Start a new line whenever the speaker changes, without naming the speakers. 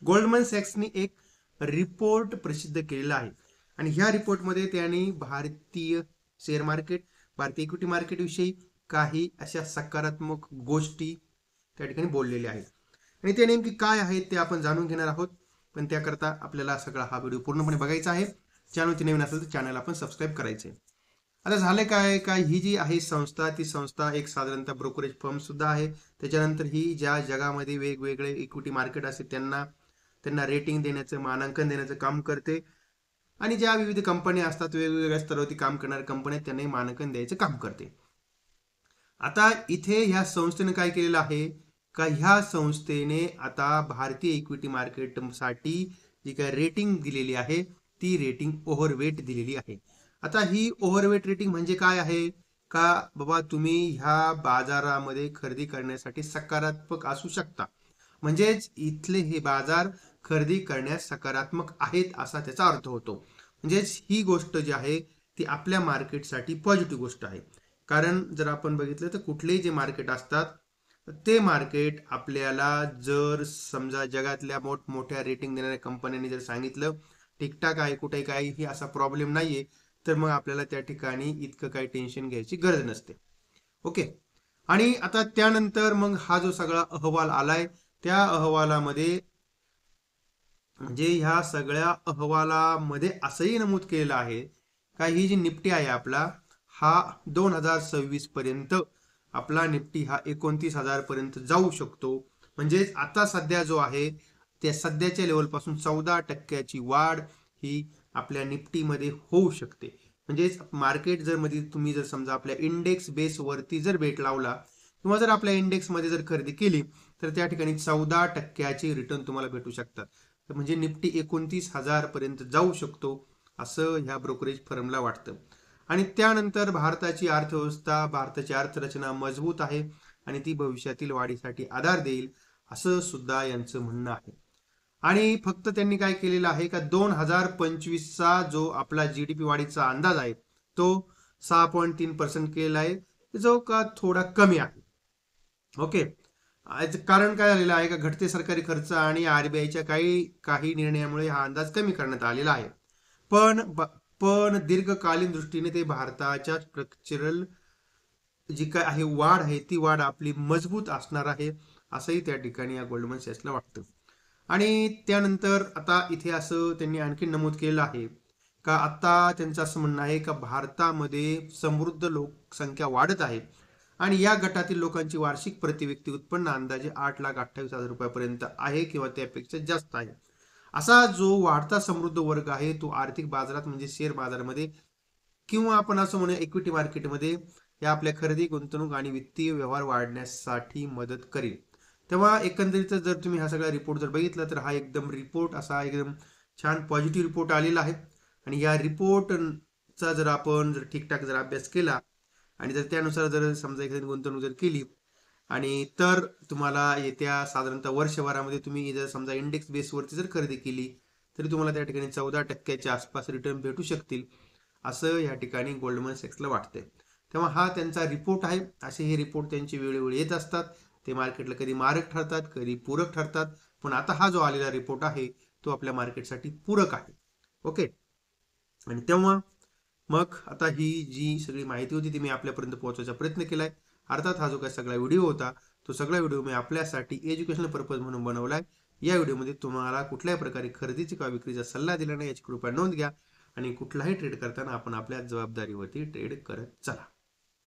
Goldman Saxony एक report प्रसिद्ध केलेला आहे आणि ह्या रिपोर्टमध्ये त्यांनी भारतीय शेअर मार्केट, भारतीय इक्विटी मार्केट विषयी काही अशा सकारात्मक गोष्टी त्या ठिकाणी बोललेल्या आहेत आणि ते नेमकी काय आहेत ते आपण जाणून घेणार आहोत. पण त्याकरता आपल्याला सगळा हा व्हिडिओ पूर्णपणे बघायचा आहे. चॅनलवरती नवीन असेल तर चॅनल आपण सबस्क्राईब करायचे. आता झालं काय काय ही जी आहे संस्था, ती संस्था एक साधारणतः ब्रोकरेज फर्म सुद्धा आहे. त्याच्यानंतर ही ज्या जगामध्ये वेगवेगळे इक्विटी मार्केट असते त्यांना रेटिंग देण्याचं, मानांकन देण्याचं काम करते आणि ज्या विविध कंपन्या असतात, वेगवेगळ्या स्तरावरती काम करणाऱ्या कंपन्या, त्यांनाही मानांकन द्यायचं काम करते. आता इथे ह्या संस्थेने काय केलेलं आहे का, ह्या संस्थेने आता भारतीय इक्विटी मार्केटसाठी जी काय रेटिंग दिलेली आहे ती रेटिंग ओव्हरवेट दिलेली आहे. आता ही ओव्हरवेट रेटिंग म्हणजे काय आहे का, बाबा तुम्ही ह्या बाजारामध्ये खरेदी करण्यासाठी सकारात्मक असू शकता, म्हणजेच इथले हे बाजार खरेदी करण्यास सकारात्मक आहेत असा त्याचा अर्थ होतो. म्हणजेच ही गोष्ट जी आहे ती आपल्या मार्केटसाठी पॉझिटिव्ह गोष्ट आहे. कारण जर आपण बघितलं तर कुठलेही जे मार्केट असतात ते मार्केट आपल्याला जर समजा जगातल्या मोठमोठ्या रेटिंग देणाऱ्या कंपन्यांनी जर सांगितलं ठीकठाक आहे, कुठे काही असा प्रॉब्लेम नाहीये, तर मग आपल्याला त्या ठिकाणी इतकं काही टेन्शन घ्यायची गरज नसते. ओके. आणि आता त्यानंतर मग हा जो सगळा अहवाल आलाय त्या अहवालामध्ये म्हणजे ह्या सगळ्या अहवालामध्ये असंही नमूद केलेलं आहे का ही जी निफ्टी आहे आपला, हा 2026 पर्यंत आपला निफ्टी हा 29,000 पर्यंत जाऊ शकतो. म्हणजेच आता सध्या जो आहे त्या सध्याच्या लेवलपासून 14% वाढ ही आपल्या निफ्टीमध्ये होऊ शकते. म्हणजेच मार्केट जर मध्ये तुम्ही जर समजा आपल्या इंडेक्स बेस वरती जर बेट लावला किंवा जर आपल्या इंडेक्स मध्ये जर खरेदी केली तर त्या ठिकाणी 14% रिटर्न तुम्हाला भेटू शकतात. म्हणजे निफ्टी 29,000 पर्यंत जाऊ शकतो असं ह्या ब्रोकरेज फर्मला वाटतं. आणि त्यानंतर भारताची अर्थव्यवस्था, भारताची अर्थरचना मजबूत आहे आणि ती भविष्यातील वाढीसाठी आधार देईल असं सुद्धा यांचं म्हणणं आहे. आणि फक्त त्यांनी काय केलेलं आहे का 2025चा जो आपला जीडीपी वाढीचा अंदाज आहे तो 6.3% केलेला आहे, जो का थोडा कमी आहे. ओके. कारण काय झालेलं आहे का, घटते सरकारी खर्च आणि आरबीआयच्या काही निर्णयामुळे हा अंदाज कमी करण्यात आलेला आहे. पण दीर्घकालीन दृष्टीने ते भारताच्या स्ट्रक्चरल जी काय आहे वाढ आहे ती वाढ आपली मजबूत असणार आहे असंही त्या ठिकाणी या गोल्डमन सॅक्सला वाटतं. आणि त्यानंतर आता इथे असं त्यांनी आणखी नमूद केलेलं आहे का आता त्यांचं असं म्हणणं आहे का भारतामध्ये समृद्ध लोकसंख्या वाढत आहे आणि या गटातील लोकांची वार्षिक प्रति व्यक्ती उत्पन्न अंदाजे 8,28,000 रुपयापर्यंत आहे किंवा त्यापेक्षा जास्त आहे. असा जो वाढता समृद्ध वर्ग आहे तो आर्थिक बाजारात म्हणजे शेअर बाजारामध्ये किंवा आपण असं म्हणूया इक्विटी मार्केटमध्ये या आपल्या खरेदी, गुंतवणूक आणि वित्तीय व्यवहार वाढण्यासाठी मदत करेल. तेव्हा एकंदरीत जर तुम्ही हा सगळा रिपोर्ट जर बघितला तर हा एकदम रिपोर्ट असा एकदम छान पॉझिटिव्ह रिपोर्ट आलेला आहे. आणि या रिपोर्टचा जर आपण जर ठीकठाक जर अभ्यास केला आणि जर त्यानुसार जर समजा एखादी गुंतवणूक जर केली आणि तर तुम्हाला येत्या साधारणतः वर्षभरामध्ये तुम्ही जर समजा इंडेक्स बेसवरती जर खरेदी केली तरी तुम्हाला त्या ठिकाणी 14%च्या आसपास रिटर्न भेटू शकतील असं या ठिकाणी गोल्डमन सॅक्सला वाटते. तेव्हा हा त्यांचा रिपोर्ट आहे. असे हे रिपोर्ट त्यांचे वेळोवेळी येत असतात. ते मार्केटला कधी मारक ठरतात, कधी पूरक ठरतात. पण आता हा जो आलेला रिपोर्ट आहे तो आपल्या मार्केटसाठी पूरक आहे. ओके. आणि तेव्हा मग आता ही जी सगळी माहिती होती ती मी आपल्यापर्यंत पोहोचवायचा प्रयत्न केलाय. अर्थात हा जो काही सगळा व्हिडिओ होता तो सगळा व्हिडिओ मी आपल्यासाठी एज्युकेशनल पर्पज म्हणून बनवलाय. या व्हिडिओमध्ये तुम्हाला कुठल्याही प्रकारे खरेदीची किंवा विक्रीचा सल्ला दिला नाही याची कृपया नोंद घ्या आणि कुठलाही ट्रेड करताना आपण आपल्या जबाबदारीवरती ट्रेड करत चला.